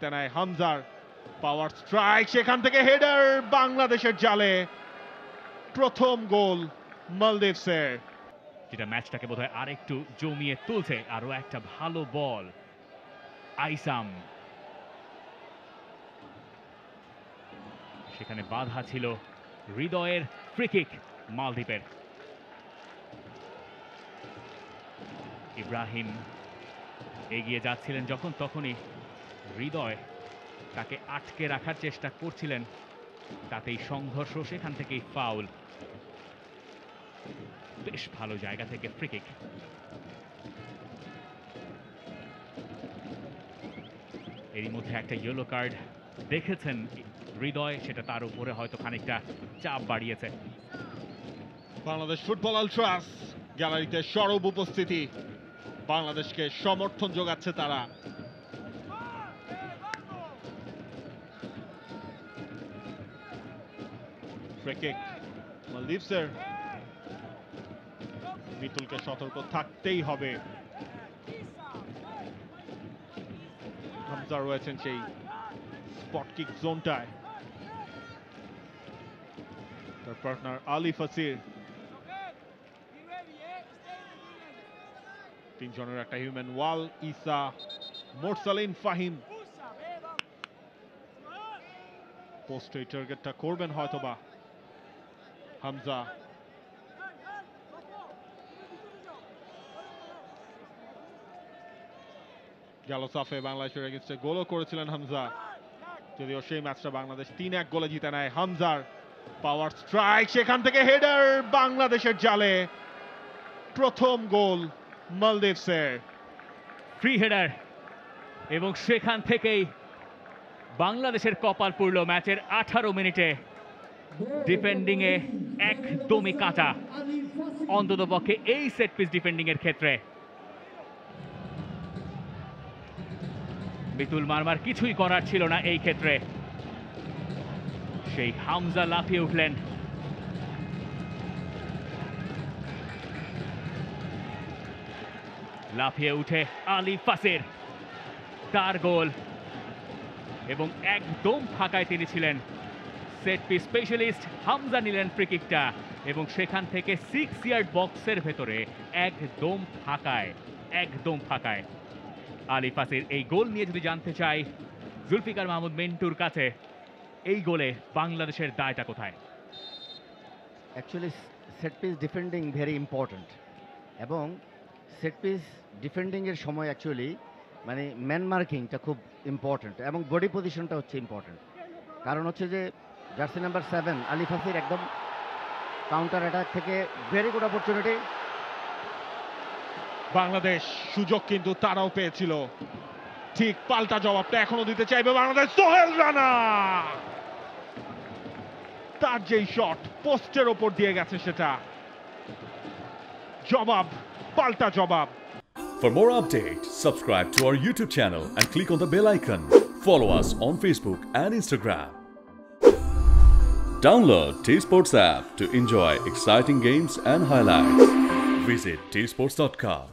তেনায় হামজার পাওয়ার স্ট্রাইক, সেখান থেকে হেডার, বাংলাদেশের জালে প্রথম গোল মালদ্বীপসের, যেটা ম্যাচটাকে বোধহয় আরেকটু জমিয়ে তুলছে। আরো একটা ভালো বল আইসাম, সেখানে বাধা ছিল হৃদয়ের ফ্রি কিক মালদ্বীপের। ইব্রাহিম এগিয়ে যাচ্ছিলেন যখন, তখনই হৃদয় তাকে আটকে রাখার চেষ্টা করছিলেন, তাতেই সংঘর্ষ, সেখান থেকেই ফাউল। বেশ ভালো জায়গা থেকে ফ্রি কিক। এরই মধ্যে একটা ইয়েলো কার্ড দেখেছেন হৃদয়, সেটা তার উপরে হয়তো খানিকটা চাপ বাড়িয়েছে। বাংলাদেশ ফুটবল আলট্রাস গ্যালারিতে সরব উপস্থিতি, বাংলাদেশকে সমর্থন যোগাচ্ছে তারা। ফ্রি কিক মালদ্বীপসের, মিতুলকে সতর্ক থাকতেই হবে। হামজা রয়েছেন সেই স্পট কিক জোনটায়, তার পার্টনার আলী ফাসির, তিনজনের একটা হিউম্যান ওয়াল। ইসা, মোরসালিন, ফাহিম পোস্টে টার্গেটটা করবেন হয়তোবা। হামজা গেল সাফে, বাংলাদেশের এগেইনস্টে গোলও করেছিলেন হামজা, যদিও সেই ম্যাচটা বাংলাদেশ 3-1 গোলে জিতে নেয়। হামজার পাওয়ার স্ট্রাইক, সেখান থেকে হেডার, বাংলাদেশের জালে প্রথম গোল মালদ্বীপসের। ফ্রি হেডার, এবং সেখান থেকেই বাংলাদেশের কপাল পুড়ল। ম্যাচের 18 মিনিটে ডিফেন্ডিং এ একদমই কাঁচা, অন্ততপক্ষে এই সেট পিস ডিফেন্ডিং এর ক্ষেত্রে। মিতুল মারমার কিছুই করার ছিল না এই ক্ষেত্রে। সেই হামজা লাফিয়ে উঠলেন, লাফিয়ে উঠে আলী ফাসির, তার গোল, এবং একদম ফাঁকায় তিনি ছিলেন। সেট পিস স্পেশালিস্ট হামজা নিলেন ফ্রি কিকটা, এবং সেখান থেকে 6 ইয়ার্ড বক্সের ভেতরে একদম ফাঁকায়, একদম ফাঁকায় আলী ফাসির এই গোল নিয়ে যদি জানতে চাই জুলফিকার মাহমুদ মিন্টুর কাছে, এই গোলে বাংলাদেশের দায়টা কোথায়? Actually set piece defending very important, এবং সেট পিস ডিফেন্ডিংয়ের সময় অ্যাকচুয়ালি মানে ম্যান মার্কিংটা খুব ইম্পর্ট্যান্ট, এবং বডি পজিশনটা হচ্ছে ইম্পর্ট্যান্ট। কারণ হচ্ছে যে জার্সি নাম্বার 7 আলী ফাসির একদম কাউন্টার অ্যাটাক থেকে ভেরি গুড অপরচুনিটি। বাংলাদেশ সুযোগ কিন্তু তারাও পেয়েছিল, ঠিক পাল্টা জবাবটা এখনো দিতে চাইবে বাংলাদেশ। সোহেল রানা, তার যেই শট পোস্টের ওপর দিয়ে গেছে, সেটা জবাব, পাল্টা জবাব। For more updates, subscribe to our YouTube channel and click on the bell icon. Follow us on Facebook and Instagram. Download T-Sports app to enjoy exciting games and highlights. Visit tsports.com.